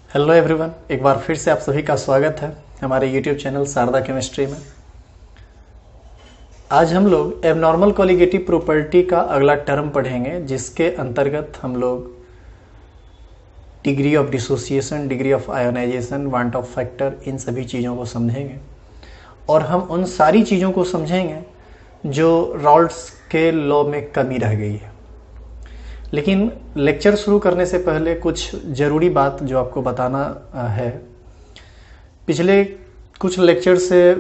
Hello everyone, एक बार फिर से आप सभी का स्वागत है हमारे यूट्यूब चैनल शारदा केमिस्ट्री में। आज हम लोग एबनॉर्मल कोलिगेटिव प्रॉपर्टी का अगला टर्म पढ़ेंगे, जिसके अंतर्गत हम लोग degree of dissociation, degree of ionization, van't Hoff factor, इन सभी चीज़ों को समझेंगे और हम उन सारी चीज़ों को समझेंगे जो राल्ट्स के लॉ में कमी रह गई है। लेकिन लेक्चर शुरू करने से पहले कुछ ज़रूरी बात जो आपको बताना है। पिछले कुछ लेक्चर से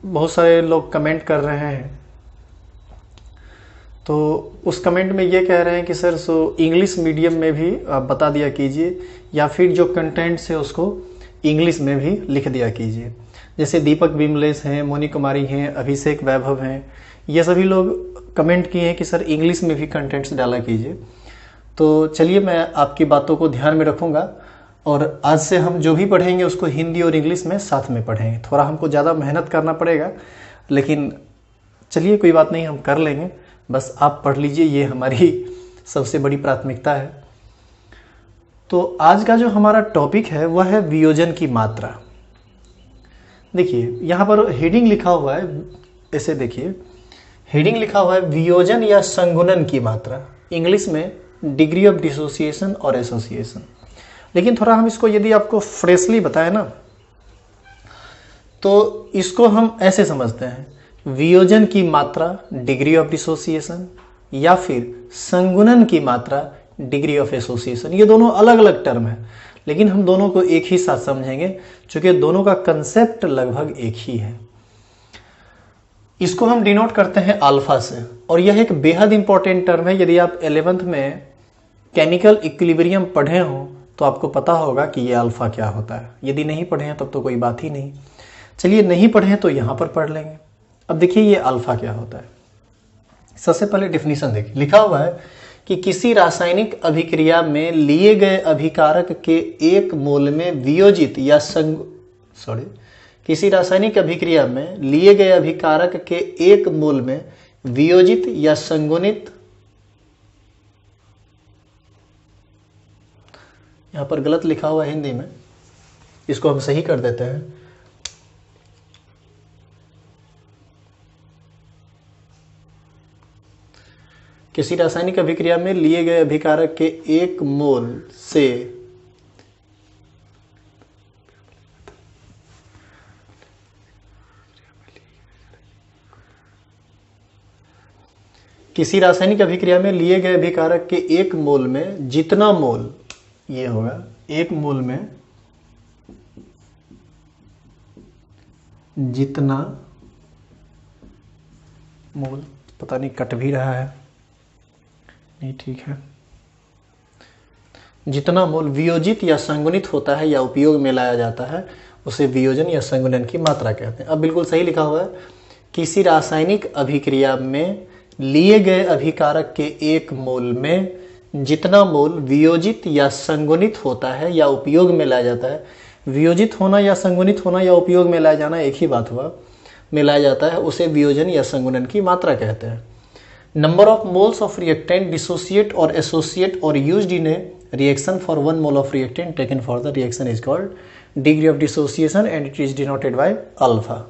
बहुत सारे लोग कमेंट कर रहे हैं, तो उस कमेंट में ये कह रहे हैं कि सर इंग्लिश मीडियम में भी आप बता दिया कीजिए, या फिर जो कंटेंट्स है उसको इंग्लिश में भी लिख दिया कीजिए। जैसे दीपक विमलेश हैं, मोनी कुमारी हैं, अभिषेक वैभव हैं, ये सभी लोग कमेंट किए हैं कि सर इंग्लिश में भी कंटेंट्स डाला कीजिए। तो चलिए, मैं आपकी बातों को ध्यान में रखूंगा और आज से हम जो भी पढ़ेंगे उसको हिंदी और इंग्लिश में साथ में पढ़ेंगे। थोड़ा हमको ज़्यादा मेहनत करना पड़ेगा, लेकिन चलिए कोई बात नहीं, हम कर लेंगे। बस आप पढ़ लीजिए, ये हमारी सबसे बड़ी प्राथमिकता है। तो आज का जो हमारा टॉपिक है वह है वियोजन की मात्रा। देखिए यहाँ पर हेडिंग लिखा हुआ है, ऐसे देखिए हेडिंग लिखा हुआ है वियोजन या संगुणन की मात्रा, इंग्लिश में डिग्री ऑफ डिसोसिएशन और एसोसिएशन। लेकिन थोड़ा हम इसको यदि आपको फ्रेशली बताएं ना, तो इसको हम ऐसे समझते हैं, वियोजन की मात्रा डिग्री ऑफ डिसोसिएशन या फिर संगुणन की मात्रा डिग्री ऑफ एसोसिएशन। ये दोनों अलग अलग टर्म है, लेकिन हम दोनों को एक ही साथ समझेंगे क्योंकि दोनों का कंसेप्ट लगभग एक ही है। इसको हम डिनोट करते हैं अल्फा से, और यह एक बेहद इंपॉर्टेंट टर्म है। यदि आप 11th में केमिकल इक्विलिब्रियम पढ़े हो तो आपको पता होगा कि ये अल्फा क्या होता है। यदि नहीं पढ़े हैं तब तो कोई बात ही नहीं। चलिए, नहीं पढ़े हैं तो यहां पर पढ़ लेंगे। अब देखिए ये अल्फा क्या होता है। सबसे पहले डेफिनेशन देखिए, लिखा हुआ है कि किसी रासायनिक अभिक्रिया में लिए गए अभिकारक के एक मोल में वियोजित या किसी रासायनिक अभिक्रिया में लिए गए अभिकारक के एक मोल में वियोजित या संगुणित, यहां पर गलत लिखा हुआ है हिंदी में, इसको हम सही कर देते हैं। किसी रासायनिक अभिक्रिया में लिए गए अभिकारक के एक मोल से किसी रासायनिक अभिक्रिया में लिए गए अभिकारक के एक मोल में जितना मोल, ये होगा एक मोल में जितना मोल, पता नहीं कट भी रहा है, नहीं ठीक है, जितना मोल वियोजित या संगुणित होता है या उपयोग में लाया जाता है उसे वियोजन या संगुणन की मात्रा कहते हैं। अब बिल्कुल सही लिखा हुआ है, किसी रासायनिक अभिक्रिया में लिए गए अभिकारक के एक मोल में जितना मोल वियोजित या संगुणित होता है या उपयोग में लाया जाता है, वियोजित होना या संगुणित होना या उपयोग में लाया जाना एक ही बात हुआ, मिलाया जाता है, उसे वियोजन या संगुणन की मात्रा कहते हैं। Number of moles of reactant dissociate और एसोसिएट और used in A reaction for 1 mole of reactant taken for the reaction is called degree of dissociation and it is denoted by alpha.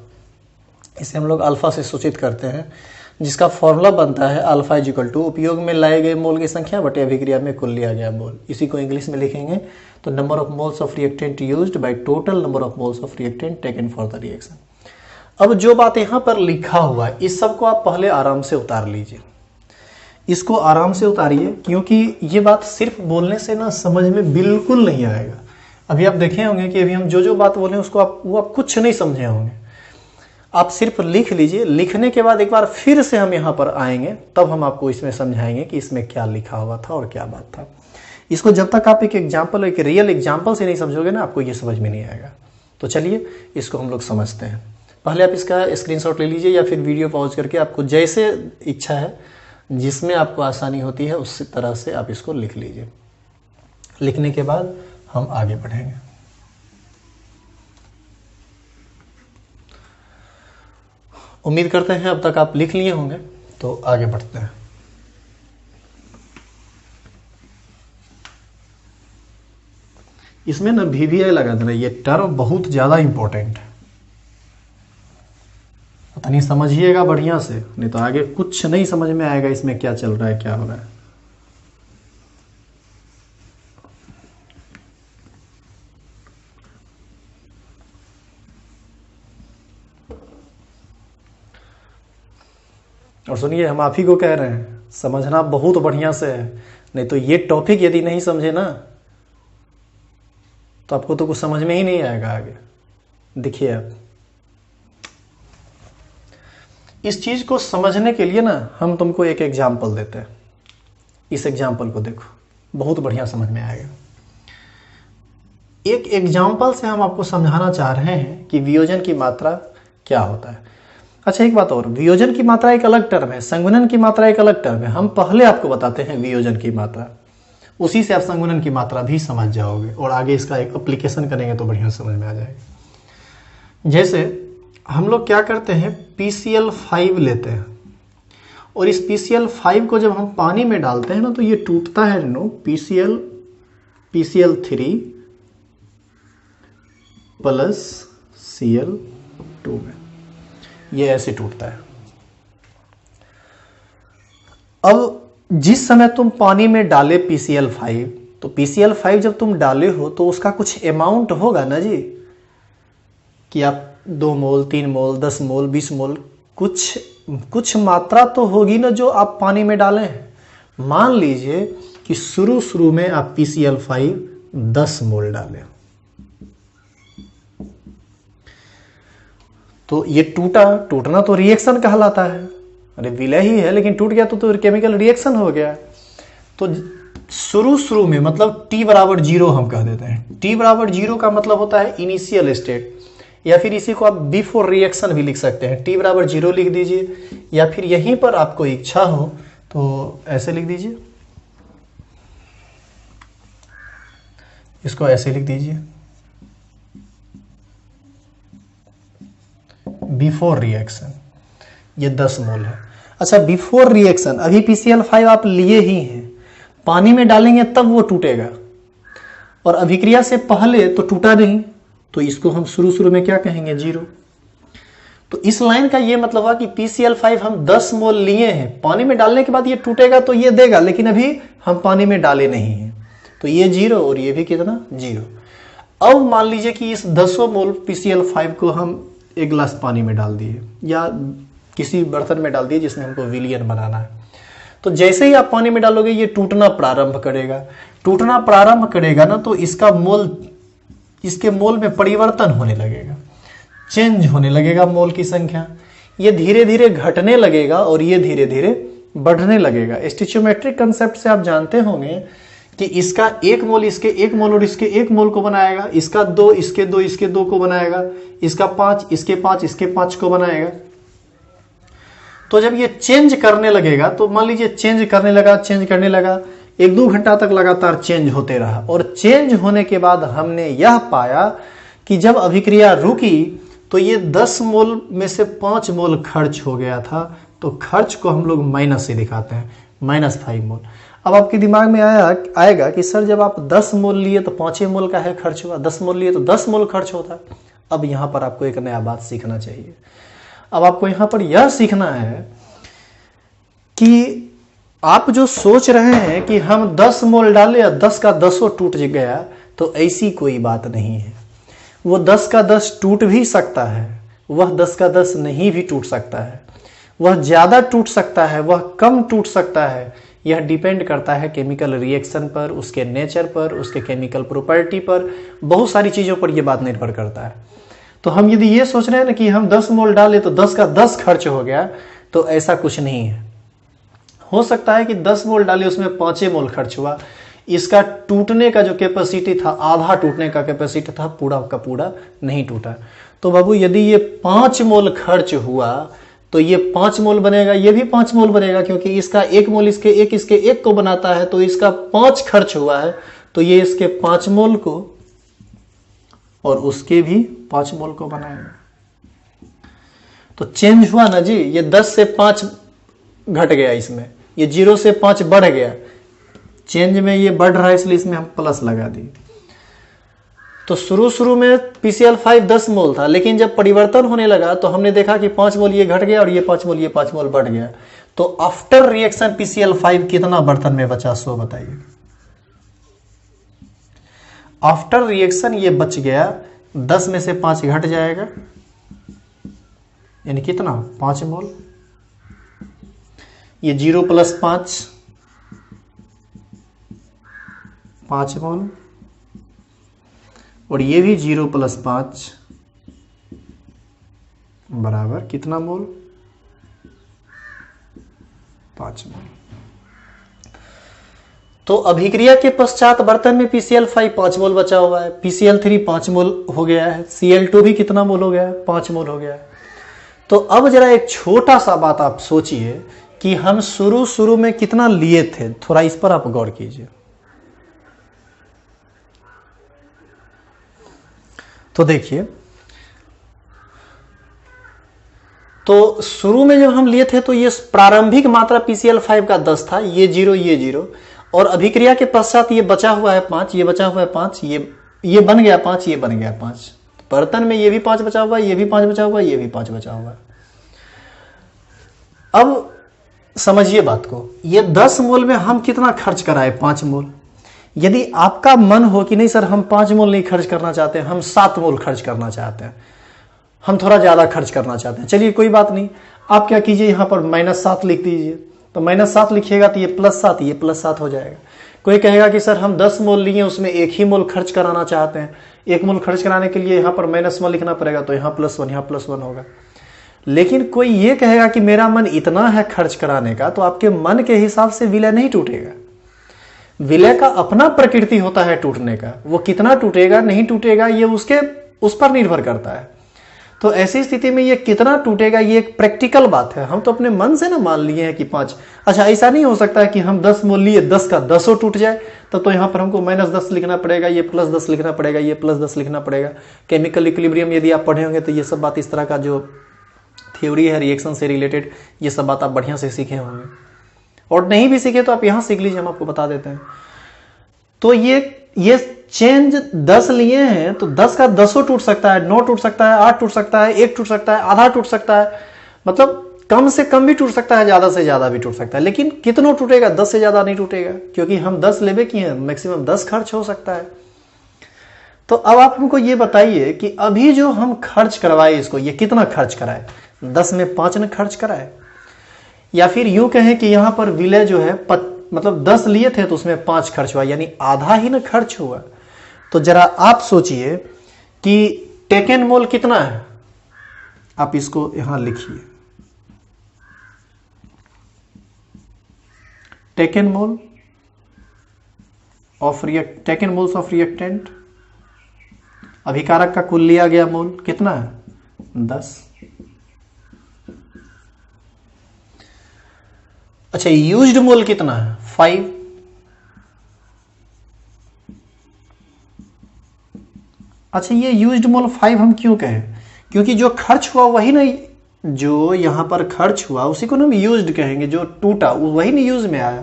इसे हम लोग अल्फा से सूचित करते हैं, जिसका फॉर्मूला बनता है अल्फा इज इक्वल टू उपयोग में लाए गए मोल की संख्या बटे अभिक्रिया में कुल लिया गया मोल। इसी को इंग्लिश में लिखेंगे तो number of moles of reactant used by total number of moles of reactant taken for the reaction. अब जो बात यहां पर लिखा हुआ है, इस सब को आप पहले आराम से उतार लीजिए, इसको आराम से उतारिए, क्योंकि ये बात सिर्फ बोलने से ना समझ में बिल्कुल नहीं आएगा। अभी आप देखे होंगे कि अभी हम जो जो बात बोले उसको आप कुछ नहीं समझे होंगे। आप सिर्फ लिख लीजिए, लिखने के बाद एक बार फिर से हम यहाँ पर आएंगे, तब हम आपको इसमें समझाएंगे कि इसमें क्या लिखा हुआ था और क्या बात था। इसको जब तक आप एक एग्जाम्पल, एक रियल एग्जाम्पल से नहीं समझोगे ना, आपको ये समझ में नहीं आएगा। तो चलिए इसको हम लोग समझते हैं। पहले आप इसका स्क्रीनशॉट ले लीजिए या फिर वीडियो पॉज करके, आपको जैसे इच्छा है, जिसमें आपको आसानी होती है उस तरह से आप इसको लिख लीजिए। लिखने के बाद हम आगे बढ़ेंगे। उम्मीद करते हैं अब तक आप लिख लिए होंगे, तो आगे बढ़ते हैं। इसमें ना VVI लगा देना, ये टर्म बहुत ज़्यादा इंपॉर्टेंट है, पता नहीं समझिएगा बढ़िया से, नहीं तो आगे कुछ नहीं समझ में आएगा इसमें क्या चल रहा है क्या हो रहा है। और सुनिए, हम आप ही को कह रहे हैं, समझना बहुत बढ़िया से है, नहीं तो ये टॉपिक यदि नहीं समझे ना तो आपको तो कुछ समझ में ही नहीं आएगा आगे। देखिए आप इस चीज को समझने के लिए ना हम तुमको एक एग्जाम्पल देते हैं, इस एग्जाम्पल को देखो, बहुत बढ़िया समझ में आएगा। एक एग्जाम्पल से हम आपको समझाना चाह रहे हैं कि वियोजन की मात्रा क्या होता है। अच्छा एक बात और, वियोजन की मात्रा एक अलग टर्म है, संगुणन की मात्रा एक अलग टर्म है। हम पहले आपको बताते हैं वियोजन की मात्रा, उसी से आप संगुणन की मात्रा भी समझ जाओगे और आगे इसका एक एप्लीकेशन करेंगे तो बढ़िया समझ में आ जाएगा। जैसे हम लोग क्या करते हैं, PCl5 लेते हैं और इस PCl5 को जब हम पानी में डालते हैं ना तो ये टूटता है नो PCl3 प्लस Cl2 में, ये ऐसे टूटता है। अब जिस समय तुम पानी में डाले PCl5, तो PCl5 जब तुम डाले हो तो उसका कुछ अमाउंट होगा ना जी, कि आप 2 मोल 3 मोल 10 मोल 20 मोल कुछ मात्रा तो होगी ना जो आप पानी में डाले हैं। मान लीजिए कि शुरू में आप PCl5 10 मोल डालें, तो ये टूटना तो रिएक्शन कहलाता है, अरे विलय ही है लेकिन टूट गया तो केमिकल रिएक्शन हो गया। तो शुरू में मतलब T बराबर 0 हम कह देते हैं। T बराबर 0 का मतलब होता है इनिशियल स्टेट, या फिर इसी को आप बिफोर रिएक्शन भी लिख सकते हैं। T बराबर 0 लिख दीजिए, या फिर यहीं पर आपको इच्छा हो तो ऐसे लिख दीजिए, इसको ऐसे लिख दीजिए, बिफोर रिएक्शन, ये 10 मोल है। अच्छा बिफोर रिएक्शन, अभी PCl5 आप लिए ही हैं, पानी में डालेंगे तब वो टूटेगा, और अभिक्रिया से पहले तो टूटा नहीं, तो इसको हम शुरू में क्या कहेंगे, 0। तो इस लाइन का ये मतलब हुआ कि PCl5 हम 10 मोल लिए हैं, पानी में डालने के बाद ये टूटेगा तो ये देगा, लेकिन अभी हम पानी में डाले नहीं हैं, तो ये 0 और ये भी कितना, 0। अब मान लीजिए कि इस 10 मोल PCl5 को हम एक गिलास पानी में डाल दिए या किसी बर्तन में डाल दिए जिसमें हमको विलियन बनाना है, तो जैसे ही आप पानी में डालोगे ये टूटना प्रारंभ करेगा ना, तो इसके मोल में परिवर्तन होने लगेगा, चेंज होने लगेगा मोल की संख्या, ये धीरे धीरे घटने लगेगा और ये धीरे धीरे बढ़ने लगेगा। स्टिचियोमेट्रिक कंसेप्ट से आप जानते होंगे कि इसका 1 मोल इसके 1 मोल और इसके 1 मोल को बनाएगा, इसका 2 इसके 2 इसके 2 को बनाएगा, इसका 5 इसके 5 इसके 5 को बनाएगा। तो जब ये चेंज करने लगेगा, तो मान लीजिए चेंज करने लगा 1-2 घंटा तक लगातार चेंज होते रहा, और चेंज होने के बाद हमने यह पाया कि जब अभिक्रिया रुकी तो ये 10 मोल में से 5 मोल खर्च हो गया था, तो खर्च को हम लोग माइनस से दिखाते हैं, -5 मोल। अब आपके दिमाग में आएगा कि सर जब आप 10 मोल लिए तो 5 मोल का है खर्च हुआ, 10 मोल लिए तो 10 मोल खर्च होता। अब यहाँ पर आपको एक नया बात सीखना चाहिए। अब आपको यहाँ पर यह सीखना है कि आप जो सोच रहे हैं कि हम 10 मोल डाले या 10 का 10 टूट गया, तो ऐसी कोई बात नहीं है। वो 10 का 10 टूट भी सकता है, वह 10 का 10 नहीं भी टूट सकता है, वह ज्यादा टूट सकता है, वह कम टूट सकता है। यह डिपेंड करता है केमिकल रिएक्शन पर, उसके नेचर पर, उसके केमिकल प्रॉपर्टी पर, बहुत सारी चीजों पर यह बात निर्भर करता है। तो हम यदि ये सोच रहे हैं ना कि हम 10 मोल डाले तो 10 का 10 खर्च हो गया, तो ऐसा कुछ नहीं है। हो सकता है कि 10 मोल डाले उसमें 5 मोल खर्च हुआ, इसका टूटने का जो कैपेसिटी था, आधा टूटने का कैपेसिटी था, पूरा का पूरा नहीं टूटा। तो बाबू यदि ये 5 मोल खर्च हुआ तो ये 5 मोल बनेगा, ये भी 5 मोल बनेगा, क्योंकि इसका 1 मोल इसके 1 को बनाता है, तो इसका 5 खर्च हुआ है, तो ये इसके 5 मोल को और उसके भी 5 मोल को बनाएगा। तो चेंज हुआ ना जी, ये 10 से 5 घट गया, इसमें ये 0 से 5 बढ़ गया, चेंज में ये बढ़ रहा है, इसलिए इसमें हम प्लस लगा दिए। तो शुरू में PCl5 10 मोल था, लेकिन जब परिवर्तन होने लगा तो हमने देखा कि 5 मोल ये घट गया और ये 5 मोल ये 5 मोल बढ़ गया। तो आफ्टर रिएक्शन PCl5 कितना बर्तन में बचा, सो बताइए। आफ्टर रिएक्शन ये बच गया, 10 में से 5 घट जाएगा, यानी कितना, 5 मोल। ये 0 + 5 मोल, और ये भी 0 + 5 बराबर कितना मोल, 5 मोल। तो अभिक्रिया के पश्चात बर्तन में PCl5 5 मोल बचा हुआ है, PCl3 5 मोल हो गया है, Cl2 भी कितना मोल हो गया है, 5 मोल हो गया है। तो अब जरा एक छोटा सा बात आप सोचिए कि हम शुरू में कितना लिए थे, थोड़ा इस पर आप गौर कीजिए। तो देखिए, तो शुरू में जब हम लिए थे तो ये प्रारंभिक मात्रा PCl5 का 10 था, ये 0 ये 0, और अभिक्रिया के पश्चात ये बचा हुआ है 5, ये बचा हुआ है 5, ये बन गया 5, ये बन गया 5। बर्तन में ये भी 5 बचा हुआ है, ये भी 5 बचा हुआ है, ये भी 5 बचा हुआ है। अब समझिए बात को, ये 10 मोल में हम कितना खर्च कराए, 5 मोल। यदि आपका मन हो कि नहीं सर हम 5 मोल नहीं खर्च करना चाहते, हम 7 मोल खर्च करना चाहते हैं, हम थोड़ा ज्यादा खर्च करना चाहते हैं, चलिए कोई बात नहीं, आप क्या कीजिए, यहां पर -7 लिख दीजिए। तो -7 लिखिएगा तो ये +7, ये +7 हो जाएगा। कोई कहेगा कि सर हम 10 मोल लिए, उसमें 1 ही मोल खर्च कराना चाहते हैं, 1 मोल खर्च कराने के लिए यहाँ पर -1 लिखना पड़ेगा, तो यहाँ +1 यहाँ +1 होगा। लेकिन कोई ये कहेगा कि मेरा मन इतना है खर्च कराने का, तो आपके मन के हिसाब से विलय नहीं टूटेगा। विलय का अपना प्रकृति होता है टूटने का, वो कितना टूटेगा नहीं टूटेगा ये उस पर निर्भर करता है। तो ऐसी स्थिति में ये कितना टूटेगा ये एक प्रैक्टिकल बात है। हम तो अपने मन से ना मान लिए हैं कि 5। अच्छा, ऐसा नहीं हो सकता है कि हम 10 मोल लिए, 10 का 10 टूट जाए, तब तो यहाँ पर हमको -10 लिखना पड़ेगा, ये +10 लिखना पड़ेगा, ये +10 लिखना पड़ेगा। केमिकल इक्विलिब्रियम यदि आप पढ़े होंगे तो ये सब बात, इस तरह का जो थ्योरी है रिएक्शन से रिलेटेड, ये सब बात आप बढ़िया से सीखे होंगे, और नहीं भी सीखे तो आप यहां सीख लीजिए, हम आपको बता देते हैं। तो ये चेंज 10 लिए हैं तो 10 का 10 टूट सकता है, 9 टूट सकता है, 8 टूट सकता है, 1 टूट सकता है, आधा टूट सकता है, मतलब कम से कम भी टूट सकता है, ज्यादा से ज्यादा भी टूट सकता है। लेकिन कितना टूटेगा, 10 से ज्यादा नहीं टूटेगा, क्योंकि हम 10 लेवे किए हैं, मैक्सिमम 10 खर्च हो सकता है। तो अब आप हमको ये बताइए कि अभी जो हम खर्च करवाए इसको, ये कितना खर्च कराए, 10 में 5 ने खर्च कराए, या फिर यूं कहें कि यहां पर विलय जो है मतलब 10 लिए थे तो उसमें 5 खर्च हुआ, यानी आधा ही ना खर्च हुआ। तो जरा आप सोचिए कि टेकन मोल कितना है, आप इसको यहां लिखिए, टेकन मोल ऑफ रिएक्टेंट, अभिकारक का कुल लिया गया मोल कितना है, 10। अच्छा, यूज्ड मोल कितना है, 5। अच्छा, ये यूज्ड मोल 5 हम क्यों कहें, क्योंकि जो खर्च हुआ वही नहीं, जो यहां पर खर्च हुआ उसी को ना हम यूज्ड कहेंगे, जो टूटा वही नहीं यूज में आया।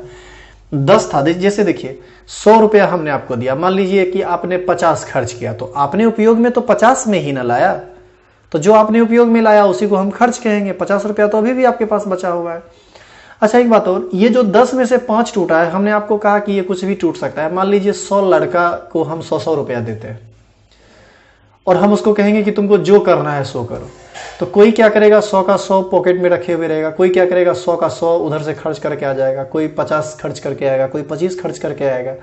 10 था, जैसे देखिए 100 रुपया हमने आपको दिया, मान लीजिए कि आपने 50 खर्च किया, तो आपने उपयोग में तो 50 में ही ना लाया, तो जो आपने उपयोग में लाया उसी को हम खर्च कहेंगे। 50 रुपया तो अभी भी आपके पास बचा हुआ है। अच्छा, एक बात और, ये जो 10 में से 5 टूटा है, हमने आपको कहा कि ये कुछ भी टूट सकता है। मान लीजिए 100 लड़का को हम 100 रुपया देते हैं और हम उसको कहेंगे कि तुमको जो करना है सो करो, तो कोई क्या करेगा, 100 का 100 पॉकेट में रखे हुए रहेगा, कोई क्या करेगा 100 का 100 उधर से खर्च करके आ जाएगा, कोई 50 खर्च करके आएगा, कोई 25 खर्च करके आएगा,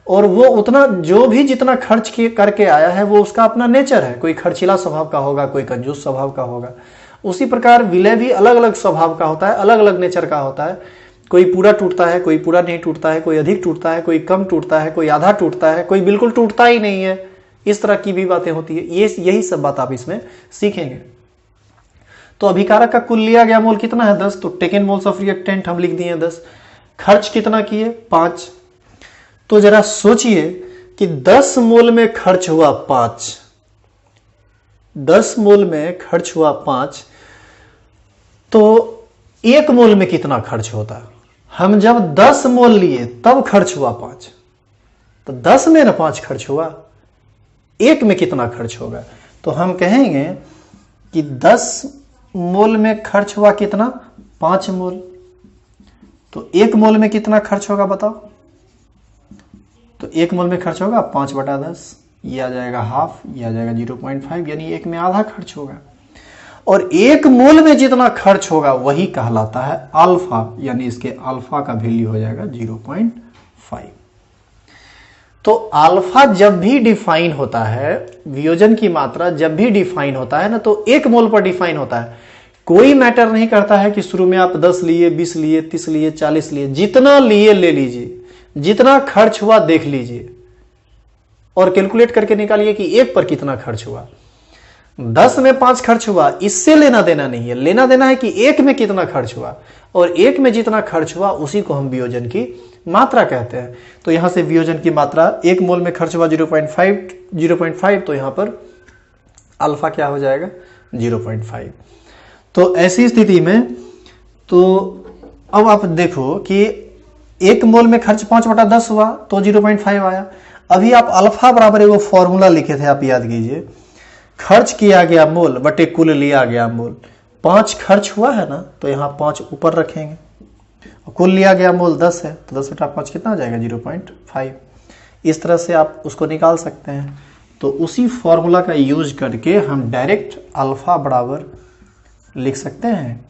और वो उतना जो भी जितना खर्च करके आया है वो उसका अपना नेचर है, कोई खर्चीला स्वभाव का होगा, कोई कंजूस स्वभाव का होगा। उसी प्रकार विलय भी अलग अलग स्वभाव का होता है, अलग अलग नेचर का होता है, कोई पूरा टूटता है, कोई पूरा नहीं टूटता है, कोई अधिक टूटता है, कोई कम टूटता है, कोई आधा टूटता है, कोई बिल्कुल टूटता ही नहीं है। इस तरह की भी बातें होती है, यही सब बात आप इसमें सीखेंगे। तो अभिकारक का कुल लिया गया मोल कितना है, 10, तो टेकन मोल्स ऑफ रिएक्टेंट हम लिख दिए 10, खर्च कितना किए, 5। तो जरा सोचिए कि 10 मोल में खर्च हुआ 5, 10 मोल में खर्च हुआ 5, तो 1 मोल में कितना खर्च होता है। हम जब 10 मोल लिए तब खर्च हुआ 5, तो 10 में ना 5 खर्च हुआ, एक में कितना खर्च होगा, तो हम कहेंगे कि 10 मोल में खर्च हुआ कितना, 5 मोल। तो 1 मोल में कितना खर्च होगा बताओ, तो 1 मोल में खर्च होगा 5/10, ये आ जाएगा हाफ, ये आ जाएगा 0.5, यानी 1 में आधा खर्च होगा। और 1 मोल में जितना खर्च होगा वही कहलाता है अल्फा, यानी इसके अल्फा का वैल्यू हो जाएगा 0.5। तो अल्फा जब भी डिफाइन होता है, वियोजन की मात्रा जब भी डिफाइन होता है ना, तो 1 मोल पर डिफाइन होता है। कोई मैटर नहीं करता है कि शुरू में आप 10 लिए, 20 लिए, 30 लिए, 40 लिए, जितना लिए ले लीजिए, जितना खर्च हुआ देख लीजिए और कैलकुलेट करके निकालिए कि 1 पर कितना खर्च हुआ। 10 में 5 खर्च हुआ, इससे लेना देना नहीं है, लेना देना है कि 1 में कितना खर्च हुआ, और 1 में जितना खर्च हुआ उसी को हम वियोजन की मात्रा कहते हैं। तो यहां से वियोजन की मात्रा 1 मोल में खर्च हुआ 0.5, तो यहां पर अल्फा क्या हो जाएगा 0.5। तो ऐसी स्थिति में तो अब आप देखो कि 1 मोल में खर्च 5/10 हुआ तो 0.5 आया। अभी आप अल्फा बराबर वो फॉर्मूला लिखे थे, आप याद कीजिए, खर्च किया गया मोल बटे कुल लिया गया मोल। 5 खर्च हुआ है ना, तो यहां 5 ऊपर रखेंगे, कुल लिया गया मोल 10 है, तो 10/5 कितना हो जाएगा 0.5। इस तरह से आप उसको निकाल सकते हैं। तो उसी फॉर्मूला का यूज करके हम डायरेक्ट अल्फा बराबर लिख सकते हैं,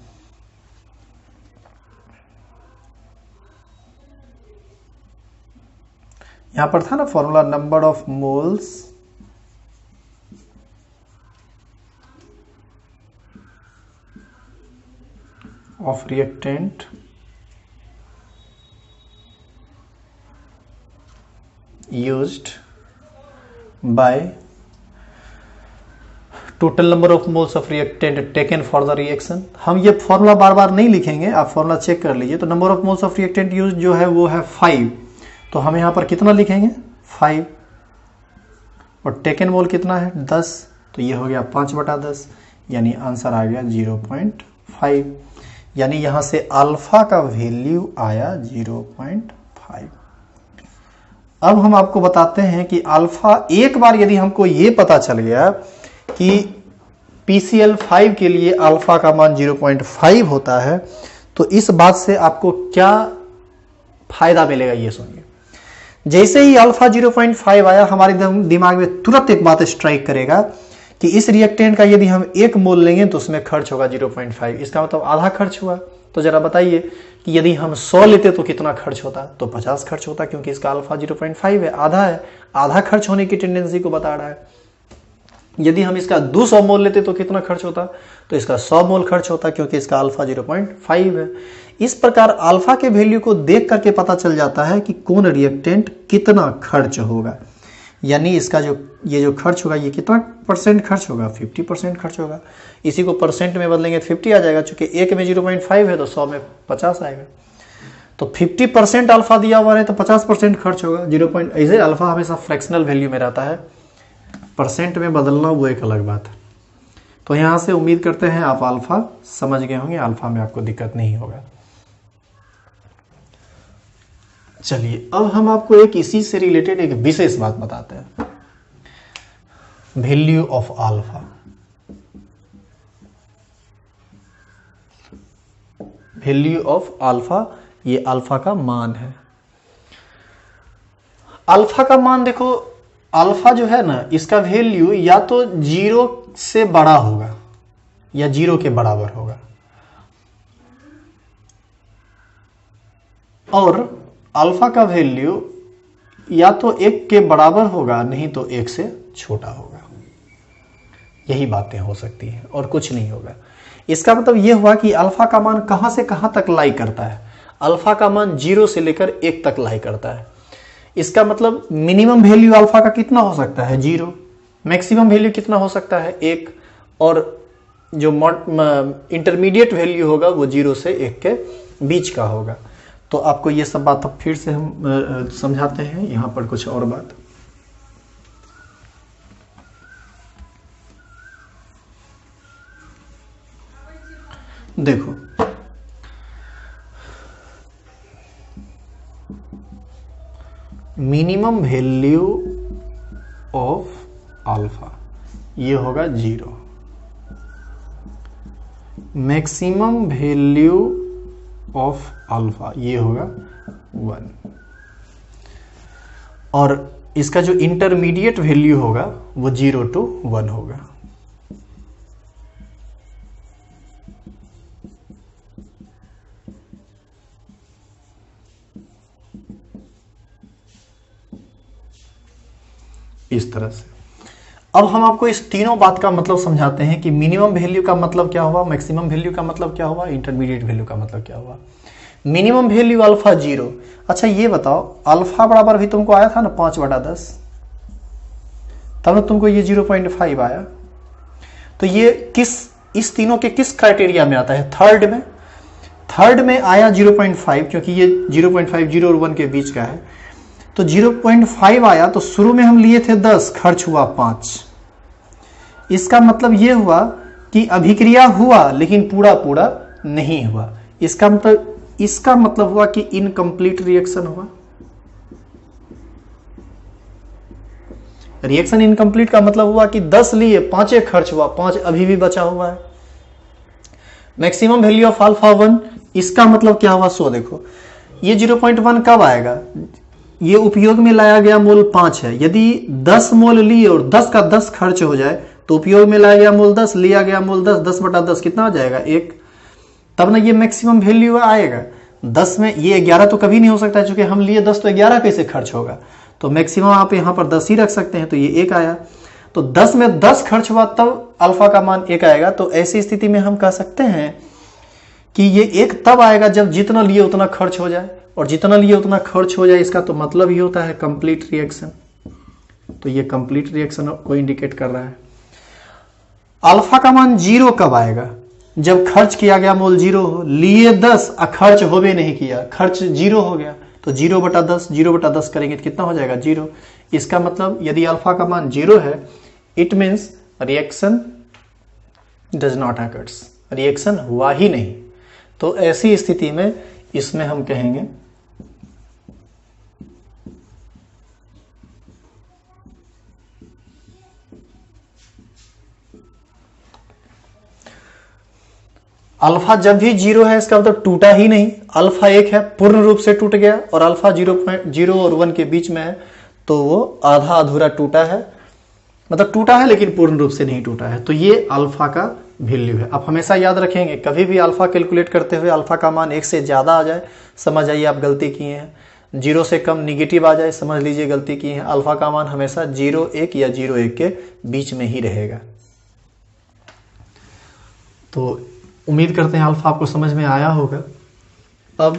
यहां पर था ना formula, number of moles of reactant used by total number of moles of reactant taken for the reaction। हम ये फॉर्मूला बार बार नहीं लिखेंगे, आप फॉर्मूला चेक कर लीजिए। तो number of moles of reactant use जो है वो है 5, तो हम यहाँ पर कितना लिखेंगे 5, और टेकन मोल कितना है 10, तो ये हो गया 5/10, यानी आंसर आ गया 0.5, यानी यहां से अल्फा का वैल्यू आया 0.5। अब हम आपको बताते हैं कि अल्फा, एक बार यदि हमको ये पता चल गया कि PCl5 के लिए अल्फा का मान 0.5 होता है, तो इस बात से आपको क्या फायदा मिलेगा ये सुनिए। जैसे ही अल्फा 0.5 आया, हमारे दिमाग में तुरंत एक बात स्ट्राइक करेगा कि इस रिएक्टेंट का यदि हम 1 मोल लेंगे तो उसमें खर्च होगा 0.5, इसका मतलब आधा खर्च हुआ। तो जरा बताइए कि यदि हम 100 लेते तो कितना खर्च होता, तो 50 खर्च होता, क्योंकि इसका अल्फा 0.5 है, आधा है, आधा खर्च होने की टेंडेंसी को बता रहा है। यदि हम इसका 200 मोल लेते तो कितना खर्च होता, तो इसका 100 मोल खर्च होता, क्योंकि इसका अल्फा 0.5 है। इस प्रकार अल्फा के वैल्यू को देख करके पता चल जाता है कि कौन रिएक्टेंट कितना खर्च होगा, यानी इसका ये जो खर्च होगा ये कितना % खर्च होगा, 50% खर्च होगा। इसी को परसेंट में बदलेंगे तो 50 आ जाएगा, चूंकि 1 में 0.5 है तो 100 में 50 आएगा। तो 50% अल्फा दिया हुआ है तो 50% खर्च होगा 0. ऐसे अल्फा हमेशा फ्रैक्शनल वैल्यू में रहता है, परसेंट में बदलना वो एक अलग बात है। तो यहां से उम्मीद करते हैं आप अल्फा समझ गए होंगे, अल्फा में आपको दिक्कत नहीं होगा। चलिए अब हम आपको एक इसी से रिलेटेड एक विशेष बात बताते हैं, value of alpha. Value of alpha, ये अल्फा का मान है। अल्फा का मान देखो, अल्फा जो है ना, इसका वैल्यू या तो 0 से बड़ा होगा या 0 के बराबर होगा, और अल्फा का वैल्यू या तो 1 के बराबर होगा, नहीं तो 1 से छोटा होगा। यही बातें हो सकती हैं और कुछ नहीं होगा। इसका मतलब यह हुआ कि अल्फा का मान कहां से कहां तक लाई करता है। अल्फा का मान 0 से लेकर 1 तक लाई करता है। इसका मतलब मिनिमम वैल्यू अल्फा का कितना हो सकता है 0, मैक्सिमम वैल्यू कितना हो सकता है 1, और जो इंटरमीडिएट वैल्यू होगा वो 0 से 1 के बीच का होगा। तो आपको ये सब बात अब फिर से हम समझाते हैं। यहां पर कुछ और बात देखो, मिनिमम वैल्यू ऑफ अल्फा, ये होगा 0। मैक्सिमम वैल्यू ऑफ अल्फा ये होगा 1, और इसका जो इंटरमीडिएट वैल्यू होगा वो 0 to 1 होगा। इस तरह से अब हम आपको इस तीनों बात का मतलब समझाते हैं कि मिनिमम वैल्यू का मतलब क्या हुआ, मैक्सिमम वैल्यू का मतलब क्या हुआ, इंटरमीडिएट वैल्यू का मतलब क्या हुआ। Minimum value alpha 0। अच्छा ये बताओ, अल्फा बराबर भी तुमको आया था ना 5/10, तब तुमको ये 0.5 आया। तो ये इस तीनों के किस क्राइटेरिया में आता है? थर्ड में आया 0.5, क्योंकि ये 0.5 0 और 1 के बीच का है। तो 0.5 आया, तो शुरू में हम लिए थे 10, खर्च हुआ 5। इसका मतलब ये हुआ कि अभिक्रिया हुआ लेकिन पूरा नहीं हुआ। इसका मतलब हुआ कि इनकम्प्लीट रिएक्शन हुआ। रिएक्शन इनकम्प्लीट का मतलब हुआ कि 10 लिए, 5 खर्च हुआ, 5 अभी भी बचा हुआ है। मैक्सिमम वैल्यू ऑफ अल्फा 1, इसका मतलब क्या हुआ? सो देखो, ये 0.1 कब आएगा? ये उपयोग में लाया गया मोल 5 है। यदि 10 मोल लिए और 10 का 10 खर्च हो जाए तो उपयोग में लाया गया मोल 10, लिया गया मोल 10, 10/10 कितना हो जाएगा? 1। तब ना ये मैक्सिमम वैल्यू आएगा। 10 में ये 11 तो कभी नहीं हो सकता, क्योंकि हम लिए 10 तो 11 कैसे खर्च होगा? तो मैक्सिमम आप यहां पर 10 ही रख सकते हैं, तो ये 1 आया। तो 10 में 10 खर्च हुआ तब अल्फा का मान 1 आएगा। तो ऐसी स्थिति में हम कह सकते हैं कि ये 1 तब आएगा जब जितना लिए उतना खर्च हो जाए, और जितना लिए उतना खर्च हो जाए इसका तो मतलब ही होता है कंप्लीट रिएक्शन। तो ये कंप्लीट रिएक्शन को इंडिकेट कर रहा है। अल्फा का मान 0 कब आएगा? जब खर्च किया गया मोल 0 हो, लिए 10 खर्च हो भी नहीं किया, खर्च 0 हो गया। तो 0/10, 0/10 करेंगे तो कितना हो जाएगा? 0। इसका मतलब यदि अल्फा का मान 0 है, it means reaction does not occurs, reaction हुआ ही नहीं। तो ऐसी स्थिति में इसमें हम कहेंगे अल्फा जब भी 0 है इसका मतलब टूटा ही नहीं। अल्फा 1 है, पूर्ण रूप से टूट गया, और अल्फा 0 और 1 के बीच में है तो वो आधा अधूरा टूटा है, मतलब टूटा है लेकिन पूर्ण रूप से नहीं टूटा है। तो ये अल्फा का वैल्यू है। आप हमेशा याद रखेंगे, कभी भी अल्फा कैलकुलेट करते हुए अल्फा का मान 1 से ज्यादा आ जाए, समझ आइए आप गलती किए हैं। 0 से कम निगेटिव आ जाए, समझ लीजिए गलती किए हैं। अल्फा का मान हमेशा 0-1 या 0-1 के बीच में ही रहेगा। तो उम्मीद करते हैं अल्फा आपको समझ में आया होगा। अब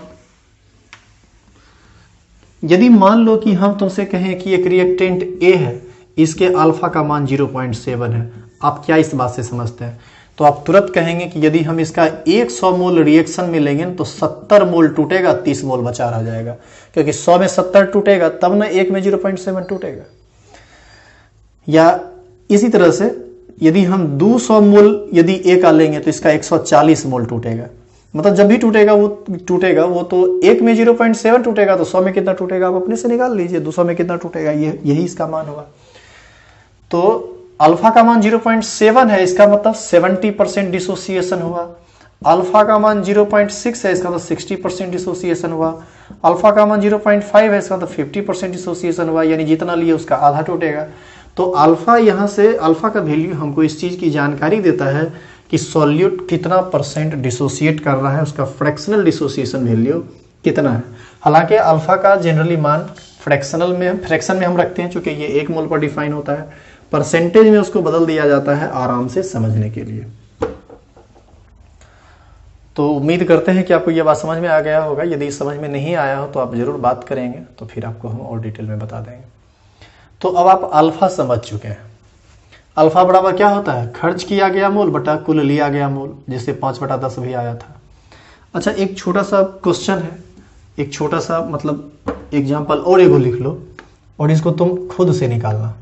यदि मान लो कि हम तुमसे कहें कि एक रिएक्टेंट ए है, इसके अल्फा का मान 0.7 है, आप क्या इस बात से समझते हैं? तो आप तुरंत कहेंगे कि यदि हम इसका 100 मोल रिएक्शन में लेंगे तो 70 मोल टूटेगा, 30 मोल बचा रह जाएगा, क्योंकि 100 में 70 टूटेगा तब ना 1 में 0.7 टूटेगा। या इसी तरह से यदि हम 200 मोल यदि ए का लेंगे तो इसका 140 मोल टूटेगा। मतलब जब भी टूटेगा वो तो 1 में 0.7 टूटेगा, तो 100 में कितना टूटेगा आप अपने से निकाल लीजिए, 200 में कितना टूटेगा, यही इसका मान होगा। तो अल्फा का मान 0.7 है, इसका मतलब 70% डिसोसिएशन हुआ। अल्फा का मान 0.6 है, इसका मतलब 60% डिसोसिएशन हुआ। अल्फा का मान 0.5 है, इसका मतलब 50% डिसोसिएशन हुआ, यानी जितना लिए उसका आधा टूटेगा। तो अल्फा यहां से अल्फा का वैल्यू हमको इस चीज की जानकारी देता है कि सॉल्यूट कितना परसेंट डिसोसिएट कर रहा है, उसका फ्रैक्शनल डिसोसिएशन वैल्यू कितना है। हालांकि अल्फा का जनरली मान फ्रैक्शन में हम रखते हैं, क्योंकि ये 1 मोल पर डिफाइन होता है। परसेंटेज में उसको बदल दिया जाता है आराम से समझने के लिए। तो उम्मीद करते हैं कि आपको यह बात समझ में आ गया होगा। यदि समझ में नहीं आया हो तो आप जरूर बात करेंगे, तो फिर आपको हम और डिटेल में बता देंगे। तो अब आप अल्फा समझ चुके हैं। अल्फा बराबर क्या होता है? खर्च किया गया मोल बटा कुल लिया गया मोल, जिससे 5/10 भी आया था। अच्छा, एक छोटा सा क्वेश्चन है, एक छोटा सा मतलब एग्जाम्पल और एगो लिख लो, और इसको तुम खुद से निकालना।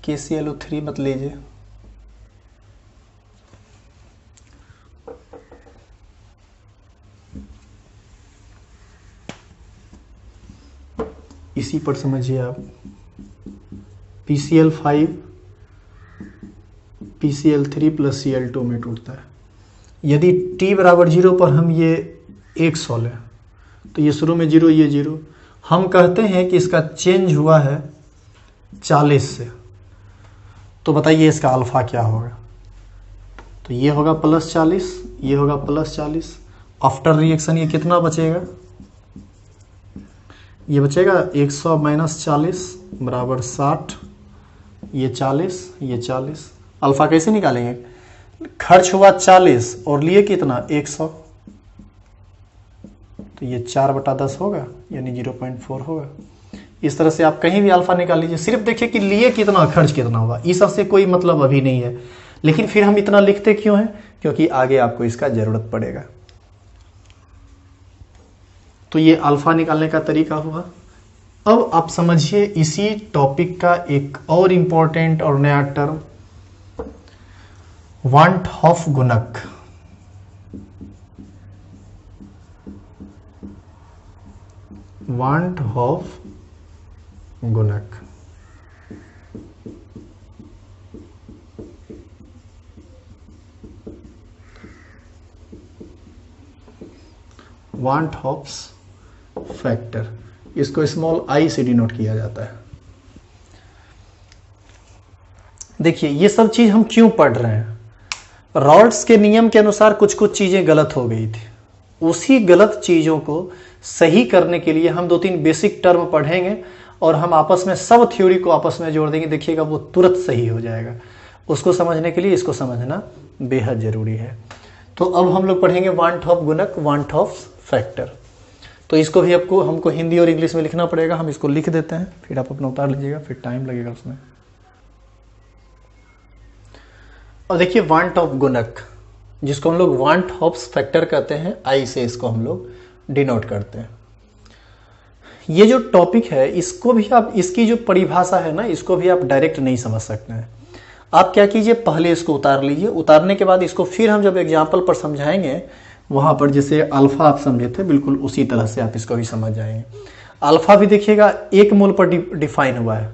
KClO3 मत लीजिए, इसी पर समझिए आप। PCl5 PCl3 प्लस Cl2 में टूटता है। यदि t बराबर 0 पर हम ये एक सॉल है तो ये शुरू में 0, ये 0। हम कहते हैं कि इसका चेंज हुआ है 40 से, तो बताइए इसका अल्फा क्या होगा। तो ये होगा +40, ये होगा +40। आफ्टर रिएक्शन ये कितना बचेगा, ये बचेगा 100 - 40 बराबर 60, ये 40, ये 40। अल्फा कैसे निकालेंगे, खर्च हुआ 40 और लिए कितना 100, तो ये 4/10 होगा यानी 0.4 होगा। इस तरह से आप कहीं भी अल्फा निकाल लीजिए, सिर्फ देखिए कि लिए कितना खर्च कितना हुआ, इस सबसे कोई मतलब अभी नहीं है। लेकिन फिर हम इतना लिखते क्यों हैं, क्योंकि आगे आपको इसका जरूरत पड़ेगा। तो ये अल्फा निकालने का तरीका हुआ। अब आप समझिए इसी टॉपिक का एक और इंपॉर्टेंट और नया टर्म, वांट हॉफ गुणक। वांट हॉफ गुणक वांट हॉफ्स फैक्टर, इसको स्मॉल आई से डिनोट किया जाता है। देखिए ये सब चीज हम क्यों पढ़ रहे हैं, रॉल्स के नियम के अनुसार कुछ कुछ चीजें गलत हो गई थी, उसी गलत चीजों को सही करने के लिए हम 2-3 बेसिक टर्म पढ़ेंगे और हम आपस में सब थ्योरी को आपस में जोड़ देंगे, देखिएगा वो तुरंत सही हो जाएगा। उसको समझने के लिए इसको समझना बेहद जरूरी है। तो अब हम लोग पढ़ेंगे वांट हॉफ गुणक, वांट हॉफ फैक्टर। तो इसको भी आपको हमको हिंदी और इंग्लिश में लिखना पड़ेगा, हम इसको लिख देते हैं, फिर आप अपना उतार लीजिएगा, फिर टाइम लगेगा उसमें। और देखिए वांट ऑफ गुणक, जिसको हम लोग वांट हॉफ्स फैक्टर कहते हैं, आई से इसको हम लोग डिनोट करते हैं। ये जो टॉपिक है इसको भी आप, इसकी जो परिभाषा है ना, इसको भी आप डायरेक्ट नहीं समझ सकते हैं। आप क्या कीजिए, पहले इसको उतार लीजिए, उतारने के बाद इसको फिर हम जब एग्जाम्पल पर समझाएंगे, वहां पर जैसे अल्फा आप समझे थे बिल्कुल उसी तरह से आप इसको भी समझ जाएंगे। अल्फा भी देखिएगा 1 मोल पर डिफाइन हुआ है।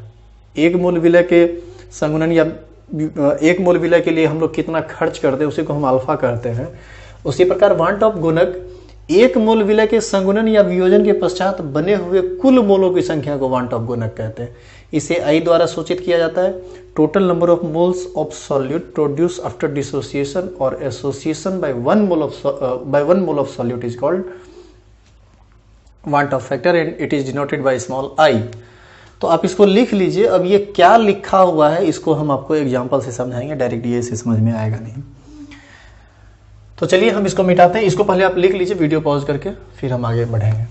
1 मोल विलय के संगुणन या 1 मोल विलय के लिए हम लोग कितना खर्च करते हैं उसी को हम अल्फा कहते हैं। उसी प्रकार वांट ऑफ गुणक 1 मोल विलय के संगुणन या वियोजन के पश्चात बने हुए कुल मोलों की संख्या को वांट ऑफ गुणक कहते हैं। इसे आई द्वारा सूचित किया जाता है। Total number of moles of solute produce after dissociation और association by 1 mole of solute is called van't Hoff factor and it is denoted by small i. तो आप इसको लिख लीजिए। अब ये क्या लिखा हुआ है इसको हम आपको एग्जाम्पल से समझाएंगे, डायरेक्ट ये से समझ में आएगा नहीं। तो चलिए हम इसको मिटाते हैं। इसको पहले आप लिख लीजिए वीडियो पॉज करके, फिर हम आगे बढ़ेंगे।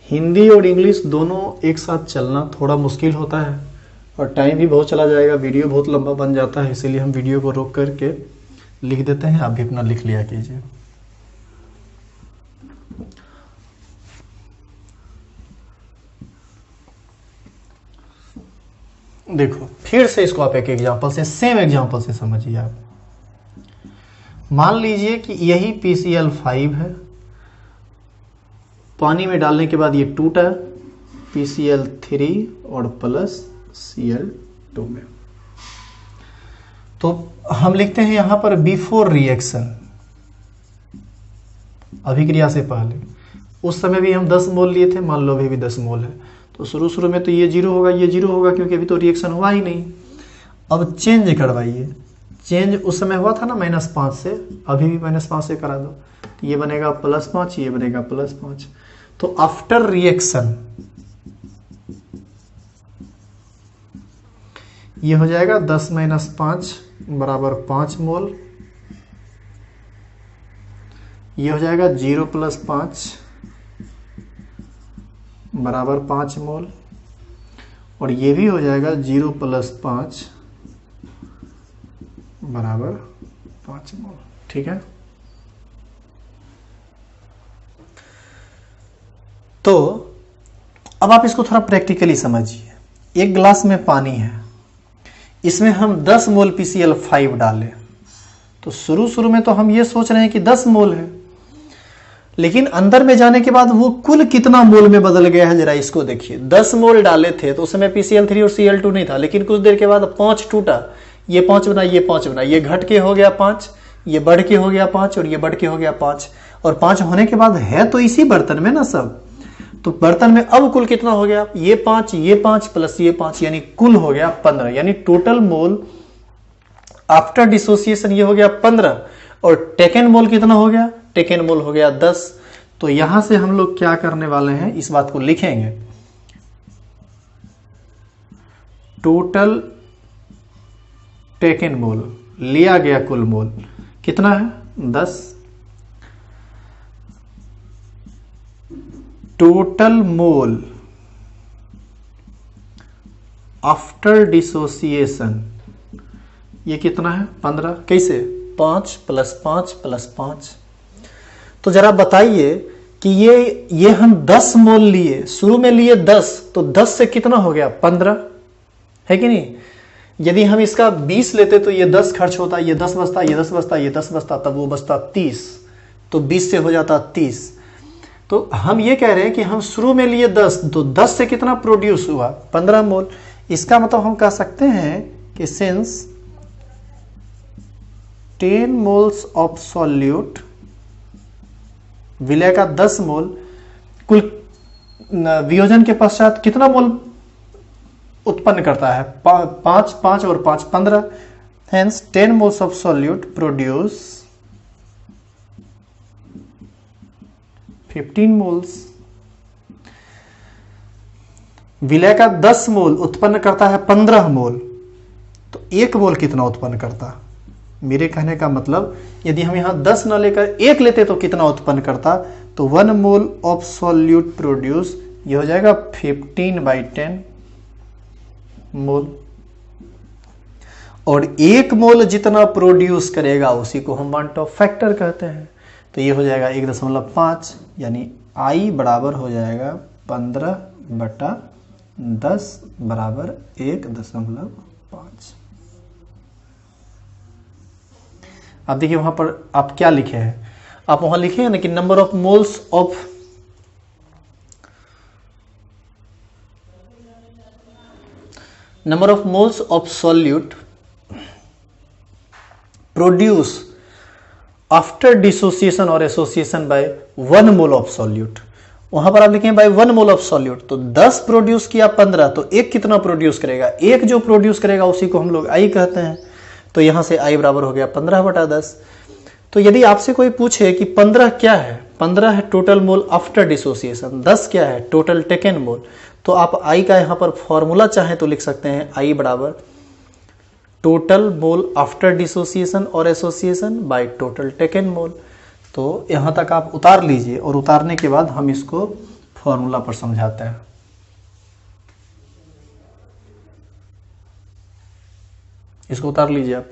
हिंदी और इंग्लिश दोनों एक साथ चलना थोड़ा मुश्किल होता है और टाइम भी बहुत चला जाएगा, वीडियो बहुत लंबा बन जाता है, इसीलिए हम वीडियो को रोक करके लिख देते हैं। आप भी अपना लिख लिया कीजिए। देखो फिर से इसको आप एक एग्जांपल से, सेम एग्जांपल से समझिए। आप मान लीजिए कि यही PCl5 है, पानी में डालने के बाद ये टूटा PCl3 और प्लस Cl2 में। तो हम लिखते हैं यहां पर बिफोर रिएक्शन, अभिक्रिया से पहले। उस समय भी हम 10 मोल लिए थे, मान लो अभी भी 10 मोल है। तो शुरू में तो ये 0 होगा, ये 0 होगा, क्योंकि अभी तो रिएक्शन हुआ ही नहीं। अब चेंज करवाइए। चेंज उस समय हुआ था ना -5 से, अभी भी -5 से करा दो, तो ये बनेगा +5, ये बनेगा +5। तो आफ्टर रिएक्शन ये हो जाएगा 10 - 5 बराबर 5 मोल। ये हो जाएगा 0 + 5 बराबर 5 मोल। और ये भी हो जाएगा 0 + 5 बराबर 5 मोल। ठीक है। तो अब आप इसको थोड़ा प्रैक्टिकली समझिए। एक गिलास में पानी है, इसमें हम 10 मोल PCl5 डालें, तो शुरू में तो हम ये सोच रहे हैं कि 10 मोल है, लेकिन अंदर में जाने के बाद वो कुल कितना मोल में बदल गया है जरा इसको देखिए। 10 मोल डाले थे तो उसमें PCl3 और Cl2 नहीं था, लेकिन कुछ देर के बाद 5 टूटा, ये 5 बना, ये 5 बना, ये घट के हो गया 5, ये बढ़ के हो गया 5 और ये बढ़ के हो गया 5, और 5 होने के बाद है तो इसी बर्तन में ना सब, तो बर्तन में अब कुल कितना हो गया, ये 5 प्लस ये 5, यानी कुल हो गया 15, यानी टोटल मोल आफ्टर डिसोसिएशन ये हो गया 15, और टेकन मोल कितना हो गया, टेकन मोल हो गया 10। तो यहां से हम लोग क्या करने वाले हैं, इस बात को लिखेंगे, टोटल टेकन मोल, लिया गया कुल मोल कितना है 10, टोटल मोल आफ्टर डिसोसिएशन ये कितना है 15, कैसे 5 प्लस 5 प्लस 5। तो जरा बताइए कि ये हम 10 मोल लिए, शुरू में लिए 10, तो 10 से कितना हो गया 15, है कि नहीं। यदि हम इसका 20 लेते तो ये 10 खर्च होता, ये 10 बचता, ये 10 बचता, ये 10 बचता, तब वो बचता 30, तो 20 से हो जाता 30। तो हम ये कह रहे हैं कि हम शुरू में लिए 10, तो 10 से कितना प्रोड्यूस हुआ 15 मोल। इसका मतलब हम कह सकते हैं कि सिंस 10 मोल्स ऑफ सॉल्यूट, विलय का 10 मोल, कुल वियोजन के पश्चात कितना मोल उत्पन्न करता है 5 5 और 5 15, hence 10 moles of solute produce 15 moles. विलय का 10 मोल उत्पन्न करता है 15 मोल, तो 1 मोल कितना उत्पन्न करता, मेरे कहने का मतलब यदि हम यहां 10 न लेकर 1 लेते तो कितना उत्पन्न करता, तो 1 मोल ऑफ सॉल्यूट प्रोड्यूस, ये हो जाएगा 15/10 मोल, और 1 मोल जितना प्रोड्यूस करेगा उसी को हम वन टॉप फैक्टर कहते हैं। तो ये हो जाएगा 1.5, यानी I बराबर हो जाएगा 15/10 बराबर 1.5। अब देखिए वहां पर आप क्या लिखे हैं, आप वहां लिखे हैं ना कि number of moles of solute produce after dissociation और association by 1 mole of solute, वहां पर आप लिखें बाय 1 मोल ऑफ सॉल्यूट, तो 10 प्रोड्यूस किया 15, तो 1 कितना प्रोड्यूस करेगा, 1 जो प्रोड्यूस करेगा उसी को हम लोग I कहते हैं। तो यहां से I बराबर हो गया 15/10। तो यदि आपसे कोई पूछे कि 15 क्या है, 15 है टोटल मोल आफ्टर डिसोसिएशन, 10 क्या है टोटल टेकन मोल, तो आप I का यहां पर फॉर्मूला चाहें तो लिख सकते हैं I बराबर टोटल मोल आफ्टर डिसोसिएशन और association by total taken mole. तो यहां तक आप उतार लीजिए, और उतारने के बाद हम इसको फॉर्मूला पर समझाते हैं। इसको उतार लीजिए आप।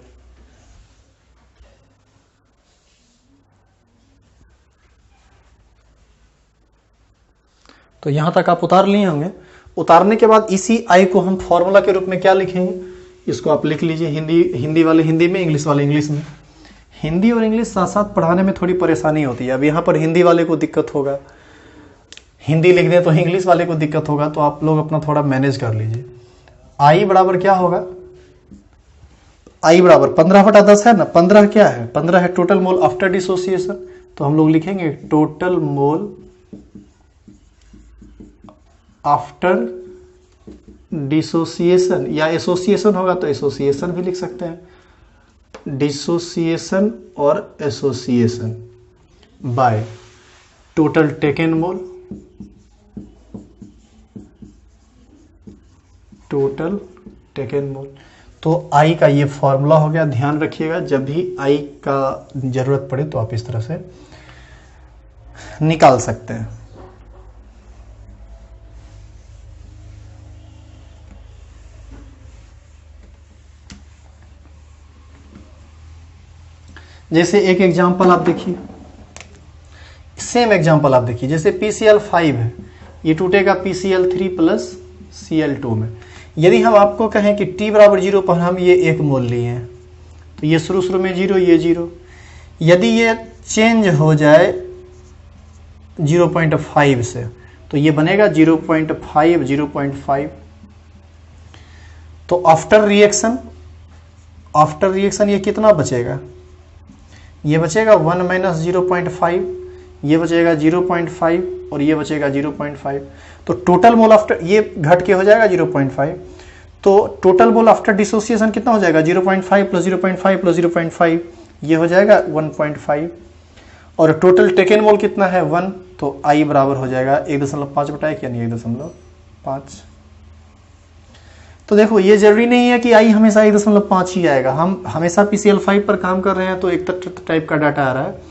तो यहां तक आप उतार लिए होंगे। उतारने के बाद इसी I को हम फॉर्मूला के रूप में क्या लिखेंगे, इसको आप लिख लीजिए, हिंदी वाले हिंदी में, इंग्लिश वाले इंग्लिश में। हिंदी और इंग्लिश साथ साथ पढ़ाने में थोड़ी परेशानी होती है। अब यहाँ पर हिंदी वाले को दिक्कत होगा, हिंदी लिख दें तो इंग्लिश वाले को दिक्कत होगा, तो आप लोग अपना थोड़ा मैनेज कर लीजिए। I बराबर क्या होगा, I बराबर 15/10 है ना, 15 क्या है, 15 है टोटल मोल आफ्टर डिसोसिएशन, तो हम लोग लिखेंगे टोटल मोल आफ्टर डिसोसिएशन, या एसोसिएशन होगा तो एसोसिएशन भी लिख सकते हैं, डिसोसिएशन और association by total taken mole, total taken mole. तो I का ये फॉर्मूला हो गया। ध्यान रखिएगा, जब भी I का जरूरत पड़े तो आप इस तरह से निकाल सकते हैं। जैसे एक एग्जांपल आप देखिए, सेम एग्जांपल आप देखिए, जैसे PCl5 है, ये टूटेगा PCl3 प्लस Cl2 में। यदि हम आपको कहें कि t बराबर 0 पर हम ये 1 मोल लिए हैं, तो ये शुरू में 0, ये 0। यदि ये चेंज हो जाए 0.5 से, तो ये बनेगा 0.5, 0.5। तो आफ्टर रिएक्शन ये कितना बचेगा? ये बचेगा 1 माइनस 0.5, ये बचेगा 0.5 और ये बचेगा 0.5। तो टोटल मोल आफ्टर, ये घट के हो जाएगा 0.5। तो टोटल मोल आफ्टर डिसोसिएशन कितना हो जाएगा? 0.5 प्लस 0.5 प्लस 0.5, ये हो जाएगा 1.5। और टोटल टेकन मोल कितना है? 1। तो I बराबर हो जाएगा 1.5/1 यानी 1.5। तो देखो, ये जरूरी नहीं है कि I हमेशा 1.5 ही आएगा। हम हमेशा PCl5 पर काम कर रहे हैं तो एक टाइप का डाटा आ रहा है।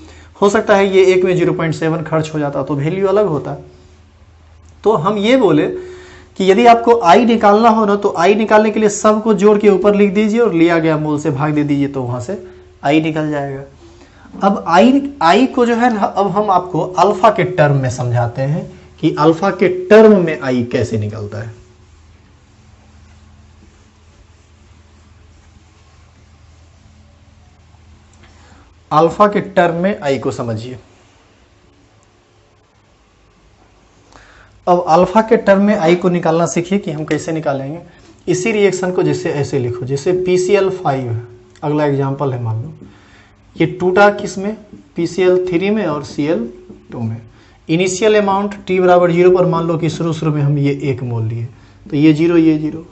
हो सकता है ये एक में 0.7 खर्च हो जाता तो वैल्यू अलग होता। तो हम ये बोले कि यदि आपको I निकालना हो ना, तो I निकालने के लिए सबको जोड़ के ऊपर लिख दीजिए और लिया गया मोल से भाग दे दीजिए, तो वहां से I निकल जाएगा। अब I को जो है, अब हम आपको अल्फा के टर्म में समझाते हैं कि अल्फा के टर्म में I कैसे निकलता है। अल्फा के टर्म में I को समझिए। अब अल्फा के टर्म में I को निकालना सीखिए कि हम कैसे निकालेंगे। इसी रिएक्शन को जैसे ऐसे लिखो, जैसे PCl5 है, अगला एग्जांपल है, मान लो ये टूटा किस में? PCl3 में और Cl2 में। इनिशियल अमाउंट t बराबर 0 पर मान लो कि शुरू में हम ये 1 मोल लिए, तो ये 0, ये 0।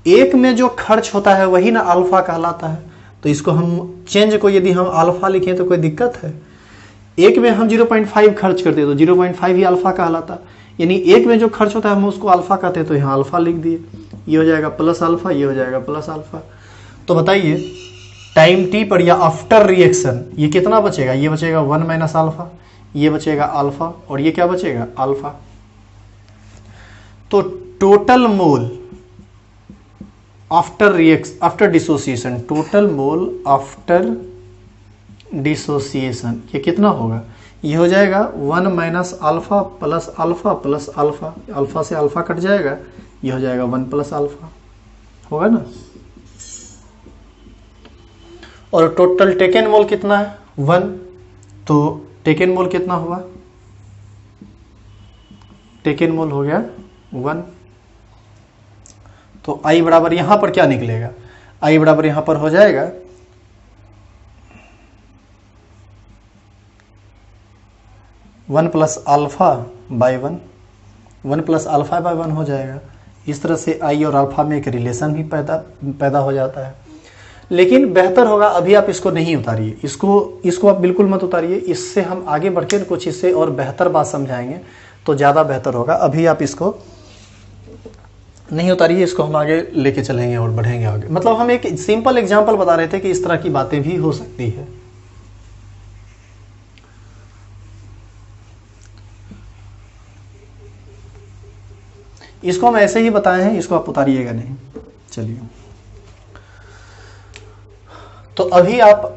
1 में जो खर्च होता है वही ना अल्फा कहलाता है। तो इसको हम चेंज को यदि हम अल्फा लिखें तो कोई दिक्कत है? 1 में हम 0.5 खर्च करते तो 0.5 ही अल्फा कहलाता। यानी 1 में जो खर्च होता है हम उसको अल्फा कहते हैं, तो यहाँ अल्फा लिख दिए। ये हो जाएगा प्लस अल्फा, ये हो जाएगा प्लस अल्फा। तो बताइए टाइम t पर या आफ्टर रिएक्शन ये कितना बचेगा? ये बचेगा 1 माइनस अल्फा, ये बचेगा अल्फा और ये क्या बचेगा? अल्फा। तो total mole after dissociation, total mole after dissociation ये कितना होगा? ये हो जाएगा 1 minus alpha plus alpha plus alpha. Alpha से अल्फा कट जाएगा, ये हो जाएगा 1 प्लस अल्फा, होगा ना। और टोटल टेकन मोल कितना है? 1। तो टेकन मोल कितना हुआ? टेकन मोल हो गया 1। तो I बराबर यहां पर क्या निकलेगा? I बराबर यहां पर हो जाएगा 1 plus alpha by 1। 1 plus alpha by 1 हो जाएगा। इस तरह से I और अल्फा में एक रिलेशन भी पैदा हो जाता है। लेकिन बेहतर होगा, अभी आप इसको नहीं उतारिए, इसको आप बिल्कुल मत उतारिए। इससे हम आगे बढ़ के कुछ इससे और बेहतर बात समझाएंगे तो ज़्यादा बेहतर होगा। अभी आप इसको नहीं उतारिए, इसको हम आगे लेके चलेंगे और बढ़ेंगे आगे। मतलब हम एक सिंपल एग्जांपल बता रहे थे कि इस तरह की बातें भी हो सकती है। इसको हम ऐसे ही बताए हैं, इसको आप उतारिएगा नहीं। चलिए, तो अभी आप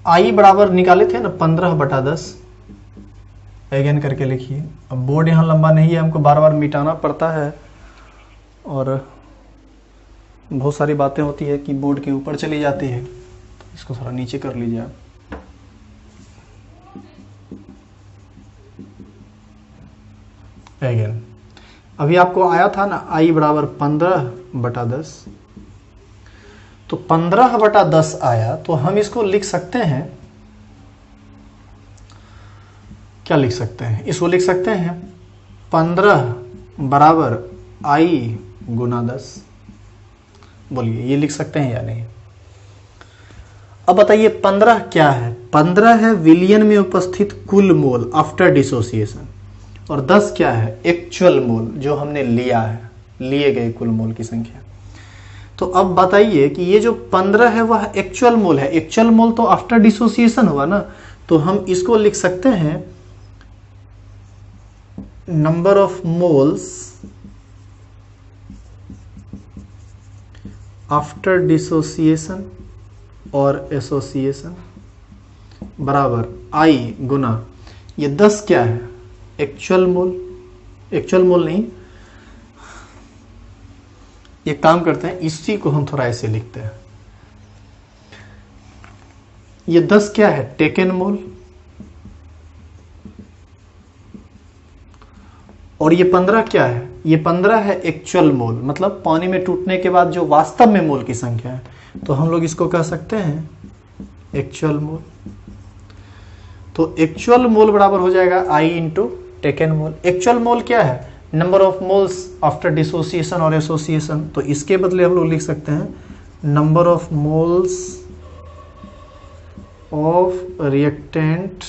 I बराबर निकाले थे ना 15/10, अगेन करके लिखिए। अब बोर्ड यहाँ लंबा नहीं है, हमको बार बार मिटाना पड़ता है और बहुत सारी बातें होती है कि बोर्ड के ऊपर चली जाती है, तो इसको थोड़ा नीचे कर लीजिए आप। अगेन अभी आपको आया था ना I बराबर 15/10, तो 15/10 आया, तो हम इसको लिख सकते हैं, क्या लिख सकते हैं? इसको लिख सकते हैं 15 बराबर I गुना 10। बोलिए, ये लिख सकते हैं या नहीं? अब बताइए 15 क्या है? 15 है विलियन में उपस्थित कुल मोल आफ्टर डिसोसिएशन, और 10 क्या है? एक्चुअल मोल जो हमने लिया है, लिए गए कुल मोल की संख्या। तो अब बताइए कि ये जो 15 है वह एक्चुअल मोल है। एक्चुअल मोल तो आफ्टर डिसोसिएशन हुआ ना, तो हम इसको लिख सकते हैं number of moles after dissociation और एसोसिएशन बराबर I गुना ये 10 क्या है? एक्चुअल मोल, एक्चुअल मोल नहीं, एक काम करते हैं, इसी को हम थोड़ा ऐसे लिखते हैं। ये 10 क्या है? टेकन मोल। और ये 15 क्या है? ये 15 है एक्चुअल मोल, मतलब पानी में टूटने के बाद जो वास्तव में मोल की संख्या है। तो हम लोग इसको कह सकते हैं एक्चुअल मोल। तो एक्चुअल मोल बराबर हो जाएगा I into taken mole. Actual mole क्या है? Number of moles after dissociation और एसोसिएशन। तो इसके बदले हम लोग लिख सकते हैं number of moles of reactant.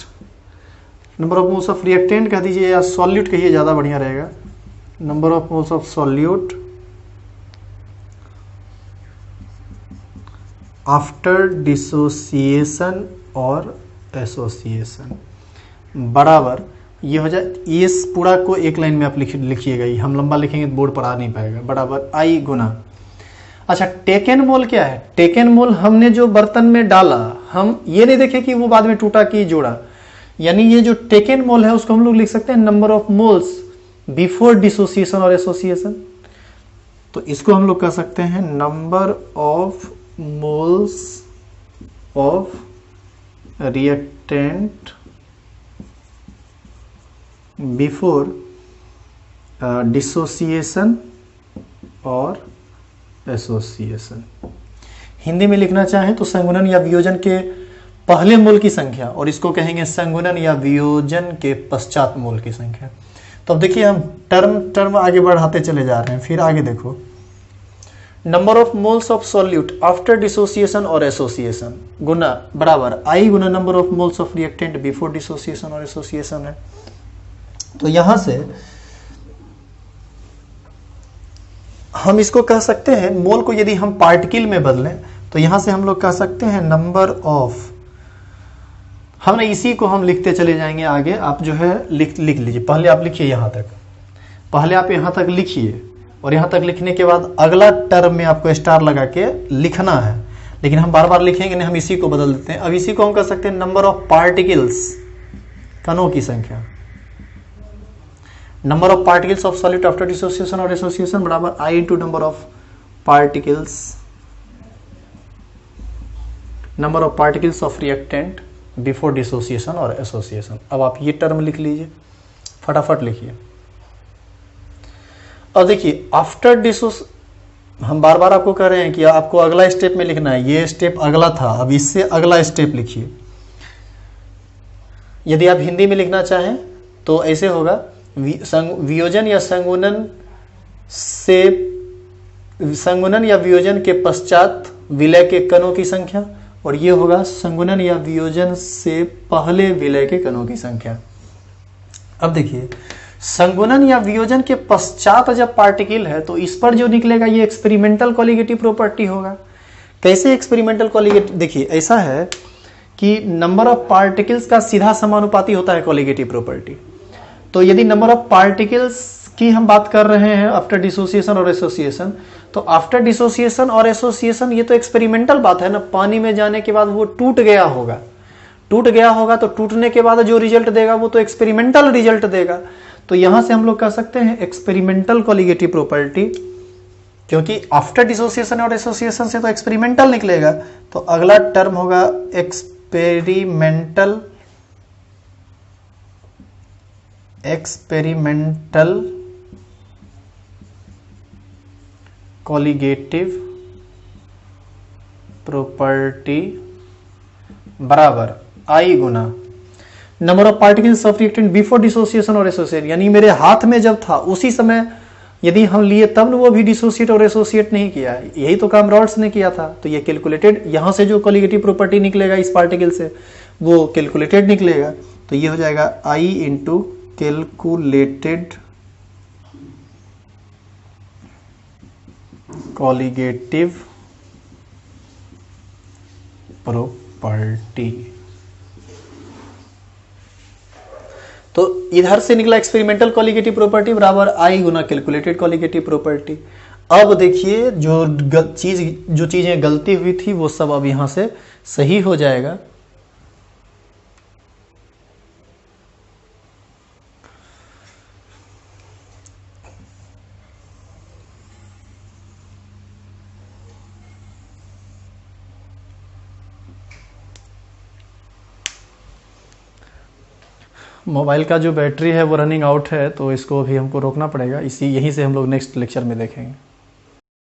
Number of moles of reactant कह दीजिए या सॉल्यूट कहिए, ज़्यादा बढ़िया रहेगा। Number of moles of solute after dissociation और एसोसिएशन बराबर ये हो जाए। ये पूरा को एक लाइन में आप लिखिएगा, ही हम लंबा लिखेंगे तो बोर्ड पर आ नहीं पाएगा। बराबर I गुना। अच्छा, टेकन मोल क्या है? टेकन मोल हमने जो बर्तन में डाला, हम ये नहीं देखे कि वो बाद में टूटा कि जोड़ा, यानी ये जो टेकन मोल है उसको हम लोग लिख सकते हैं number of moles before dissociation और एसोसिएशन। तो इसको हम लोग कह सकते हैं number of moles of reactant before dissociation और एसोसिएशन। हिंदी में लिखना चाहें तो संगुणन या वियोजन के पहले मोल की संख्या, और इसको कहेंगे संगुणन या वियोजन के पश्चात मोल की संख्या। तो अब देखिए हम टर्म आगे बढ़ाते चले जा रहे हैं। फिर आगे देखो, number of moles of solute after dissociation और एसोसिएशन गुना बराबर I Guna number of moles of reactant before dissociation और एसोसिएशन है। तो यहां से हम इसको कह सकते हैं, मोल को यदि हम पार्टिकल में बदलें तो यहां से हम लोग कह सकते हैं नंबर ऑफ, हमने इसी को हम लिखते चले जाएंगे आगे। आप जो है लिख लीजिए, पहले आप लिखिए यहां तक, पहले आप यहां तक लिखिए, और यहां तक लिखने के बाद अगला टर्म में आपको स्टार लगा के लिखना है। लेकिन हम बार बार लिखेंगे नहीं, हम इसी को बदल देते हैं। अब इसी को हम कह सकते हैं नंबर ऑफ पार्टिकल्स, कणों की संख्या। Number of particles of solute after dissociation और एसोसिएशन बराबर I into number of particles, number of particles of reactant before dissociation और एसोसिएशन। अब आप ये टर्म लिख लीजिए, फटाफट लिखिए। और देखिए आफ्टर हम बार बार आपको कह रहे हैं कि आपको अगला स्टेप में लिखना है। ये स्टेप अगला था, अब इससे अगला स्टेप लिखिए। यदि आप हिंदी में लिखना चाहें तो ऐसे होगा, वियोजन या संगुणन से, संगुणन या वियोजन के पश्चात विलय के कणों की संख्या, और ये होगा संगुणन या वियोजन से पहले विलय के कणों की संख्या। अब देखिए, संगुणन या वियोजन के पश्चात जब पार्टिकल है तो इस पर जो निकलेगा ये एक्सपेरिमेंटल कोलिगेटिव प्रॉपर्टी होगा। कैसे एक्सपेरिमेंटल कोलिगेटिव? देखिए ऐसा है कि नंबर ऑफ पार्टिकल्स का सीधा समानुपाती होता है कोलिगेटिव प्रॉपर्टी। तो यदि नंबर ऑफ पार्टिकल्स की हम बात कर रहे हैं आफ्टर डिसोसिएशन और एसोसिएशन, तो आफ्टर डिसोसिएशन और एसोसिएशन ये तो एक्सपेरिमेंटल बात है ना, पानी में जाने के बाद वो टूट गया होगा, तो टूटने के बाद जो रिजल्ट देगा वो तो एक्सपेरिमेंटल रिजल्ट देगा। तो यहां से हम लोग कह सकते हैं एक्सपेरिमेंटल कोलिगेटिव प्रॉपर्टी, क्योंकि आफ्टर डिसोसिएशन और एसोसिएशन से तो एक्सपेरिमेंटल निकलेगा। तो अगला टर्म होगा एक्सपेरिमेंटल कोलिगेटिव प्रॉपर्टी बराबर I Guna number of particles of reactant before dissociation और एसोसिएट। यानी मेरे हाथ में जब था उसी समय यदि हम लिए तब वो भी डिसोसिएट और एसोसिएट नहीं किया, यही तो काम रॉड्स ने किया था। तो ये कैलकुलेटेड, यहां से जो कोलिगेटिव प्रॉपर्टी निकलेगा इस पार्टिकल से वो कैलकुलेटेड निकलेगा। तो ये हो जाएगा I into calculated colligative property. तो इधर से निकला एक्सपेरिमेंटल कोलिगेटिव प्रॉपर्टी बराबर I Guna calculated colligative property. अब देखिए जो चीजें गलती हुई थी वो सब अब यहां से सही हो जाएगा। मोबाइल का जो बैटरी है वो रनिंग आउट है, तो इसको भी हमको रोकना पड़ेगा। यहीं से हम लोग नेक्स्ट लेक्चर में देखेंगे।